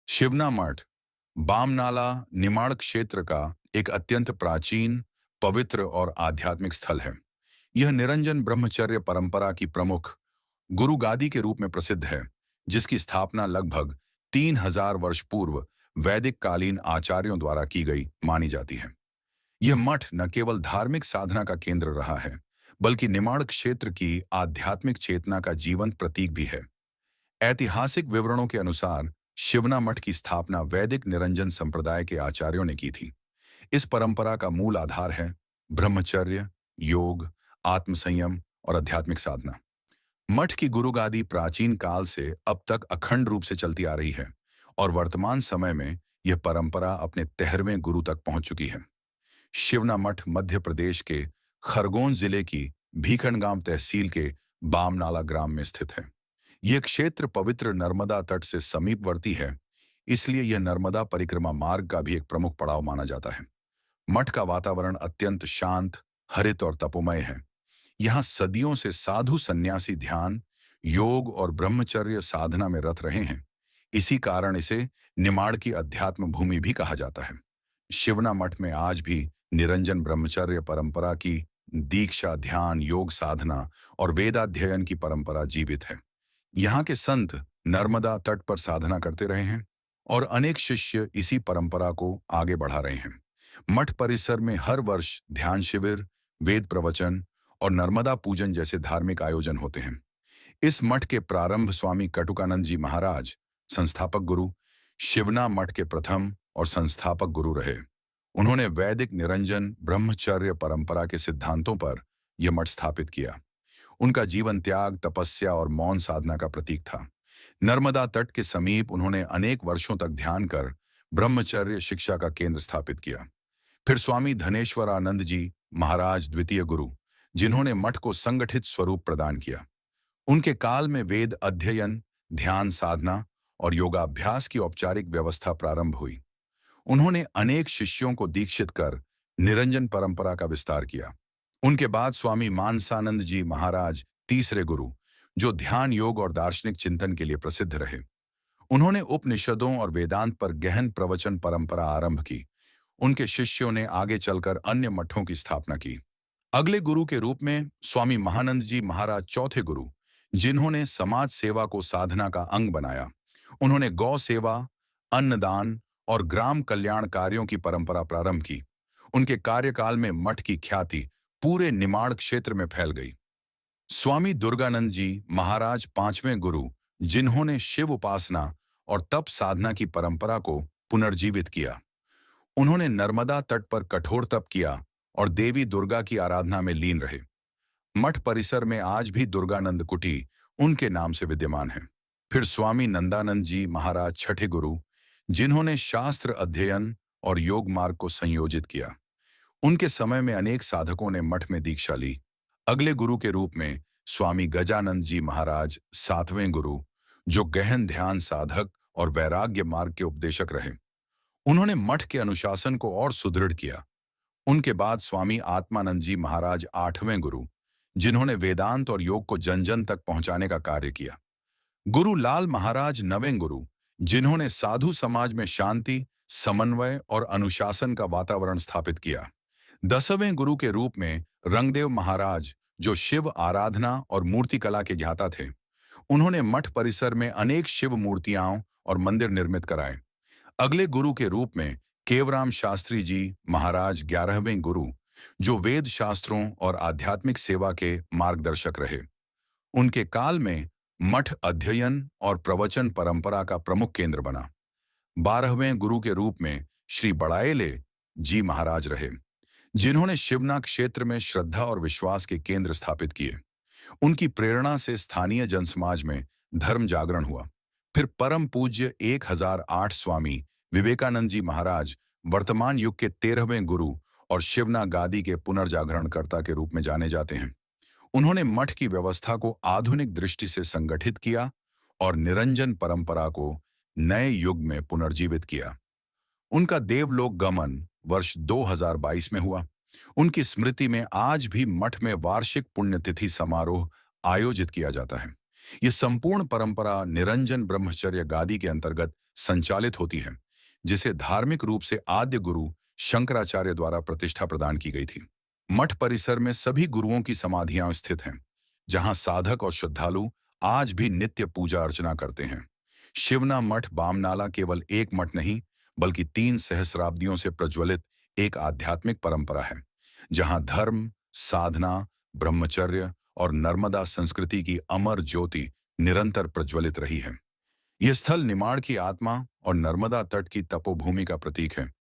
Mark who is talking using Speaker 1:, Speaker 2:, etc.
Speaker 1: शिवना मठ बामनाला निमाड़ क्षेत्र का एक अत्यंत प्राचीन, पवित्र और आध्यात्मिक स्थल है। यह निरंजन ब्रह्मचर्य परंपरा की प्रमुख गुरु गादी के रूप में प्रसिद्ध है, जिसकी स्थापना लगभग 3000 वर्ष पूर्व वैदिक कालीन आचार्यों द्वारा की गई मानी जाती है। यह मठ न केवल धार्मिक साधना का केंद्र रहा है, बल्कि निमाड़ क्षेत्र की आध्यात्मिक चेतना का जीवंत प्रतीक भी है। ऐतिहासिक विवरणों के अनुसार शिवना मठ की स्थापना वैदिक निरंजन संप्रदाय के आचार्यों ने की थी। इस परंपरा का मूल आधार है ब्रह्मचर्य, योग, आत्मसंयम और आध्यात्मिक साधना। मठ की गुरुगादी प्राचीन काल से अब तक अखंड रूप से चलती आ रही है और वर्तमान समय में यह परंपरा अपने 13वें गुरु तक पहुंच चुकी है। शिवना मठ मध्य प्रदेश के खरगोन जिले की भीखनगांव तहसील के बामनाला ग्राम में स्थित है। यह क्षेत्र पवित्र नर्मदा तट से समीपवर्ती है, इसलिए यह नर्मदा परिक्रमा मार्ग का भी एक प्रमुख पड़ाव माना जाता है। मठ का वातावरण अत्यंत शांत, हरित और तपोमय है। यहाँ सदियों से साधु सन्यासी ध्यान, योग और ब्रह्मचर्य साधना में रत रहे हैं। इसी कारण इसे निमाड़ की अध्यात्म भूमि भी कहा जाता है। शिवना मठ में आज भी निरंजन ब्रह्मचर्य परंपरा की दीक्षा, ध्यान, योग साधना और वेदाध्ययन की परंपरा जीवित है। यहाँ के संत नर्मदा तट पर साधना करते रहे हैं और अनेक शिष्य इसी परंपरा को आगे बढ़ा रहे हैं। मठ परिसर में हर वर्ष ध्यान शिविर, वेद प्रवचन और नर्मदा पूजन जैसे धार्मिक आयोजन होते हैं। इस मठ के प्रारंभ स्वामी कटुकानंद जी महाराज, संस्थापक गुरु, शिवना मठ के प्रथम और संस्थापक गुरु रहे। उन्होंने वैदिक निरंजन ब्रह्मचर्य परंपरा के सिद्धांतों पर यह मठ स्थापित किया। उनका जीवन त्याग, तपस्या और मौन साधना का प्रतीक था। नर्मदा तट के समीप उन्होंने अनेक वर्षों तक ध्यान कर ब्रह्मचर्य शिक्षा का केंद्र स्थापित किया। फिर स्वामी धनेश्वरानंद जी महाराज द्वितीय गुरु, जिन्होंने मठ को संगठित स्वरूप प्रदान किया। उनके काल में वेद अध्ययन, ध्यान साधना और योगाभ्यास की औपचारिक व्यवस्था प्रारंभ हुई। उन्होंने अनेक शिष्यों को दीक्षित कर निरंजन परंपरा का विस्तार किया। उनके बाद स्वामी मानसानंद जी महाराज तीसरे गुरु, जो ध्यान, योग और दार्शनिक चिंतन के लिए प्रसिद्ध रहे। उन्होंने उपनिषदों और वेदांत पर गहन प्रवचन परंपरा आरंभ की। उनके शिष्यों ने आगे चलकर अन्य मठों की स्थापना की। अगले गुरु के रूप में स्वामी महानंद जी महाराज चौथे गुरु, जिन्होंने समाज सेवा को साधना का अंग बनाया। उन्होंने गौ सेवा, अन्नदान और ग्राम कल्याण कार्यों की परंपरा प्रारंभ की। उनके कार्यकाल में मठ की ख्याति पूरे निमाड़ क्षेत्र में फैल गई। स्वामी दुर्गानंद जी महाराज पांचवें गुरु, जिन्होंने शिव उपासना और तप साधना की परंपरा को पुनर्जीवित किया। उन्होंने नर्मदा तट पर कठोर तप किया और देवी दुर्गा की आराधना में लीन रहे। मठ परिसर में आज भी दुर्गानंद कुटी उनके नाम से विद्यमान है। फिर स्वामी नंदानंद जी महाराज छठे गुरु, जिन्होंने शास्त्र अध्ययन और योग मार्ग को संयोजित किया। उनके समय में अनेक साधकों ने मठ में दीक्षा ली। अगले गुरु के रूप में स्वामी गजानंद जी महाराज सातवें गुरु, जो गहन ध्यान साधक और वैराग्य मार्ग के उपदेशक रहे। उन्होंने मठ के अनुशासन को और सुदृढ़ किया। उनके बाद स्वामी आत्मानंद जी महाराज आठवें गुरु, जिन्होंने वेदांत और योग को जन जन तक पहुंचाने का कार्य किया। गुरु लाल महाराज नवें गुरु, जिन्होंने साधु समाज में शांति, समन्वय और अनुशासन का वातावरण स्थापित किया। 10वें गुरु के रूप में रंगदेव महाराज, जो शिव आराधना और मूर्तिकला के ज्ञाता थे। उन्होंने मठ परिसर में अनेक शिव मूर्तियां और मंदिर निर्मित कराए। अगले गुरु के रूप में केवराम शास्त्री जी महाराज 11वें गुरु, जो वेद शास्त्रों और आध्यात्मिक सेवा के मार्गदर्शक रहे। उनके काल में मठ अध्ययन और प्रवचन परंपरा का प्रमुख केंद्र बना। 12वें गुरु के रूप में श्री बड़ाएले जी महाराज रहे, जिन्होंने शिवना क्षेत्र में श्रद्धा और विश्वास के केंद्र स्थापित किए। उनकी प्रेरणा से स्थानीय जनसमाज में धर्म जागरण हुआ। फिर परम पूज्य 1008 स्वामी विवेकानंद जी महाराज वर्तमान युग के 13वें गुरु और शिवना गादी के पुनर्जागरणकर्ता के रूप में जाने जाते हैं। उन्होंने मठ की व्यवस्था को आधुनिक दृष्टि से संगठित किया और निरंजन परंपरा को नए युग में पुनर्जीवित किया। उनका देवलोक गमन वर्ष 2022 में हुआ। उनकी स्मृति में आज भी मठ में वार्षिक पुण्यतिथि समारोह आयोजित किया जाता है। ये संपूर्ण परंपरा निरंजन ब्रह्मचर्य गादी के अंतर्गत संचालित होती है, जिसे धार्मिक रूप से आद्य गुरु शंकराचार्य द्वारा प्रतिष्ठा प्रदान की गई थी। मठ परिसर में सभी गुरुओं की समाधियां स्थित हैं, जहां साधक और श्रद्धालु आज भी नित्य पूजा अर्चना करते हैं। शिवना मठ बामनाला केवल एक मठ नहीं, बल्कि 3 सहस्राब्दियों से प्रज्वलित एक आध्यात्मिक परंपरा है, जहां धर्म, साधना, ब्रह्मचर्य और नर्मदा संस्कृति की अमर ज्योति निरंतर प्रज्वलित रही है। यह स्थल निमाड़ की आत्मा और नर्मदा तट की तपोभूमि का प्रतीक है,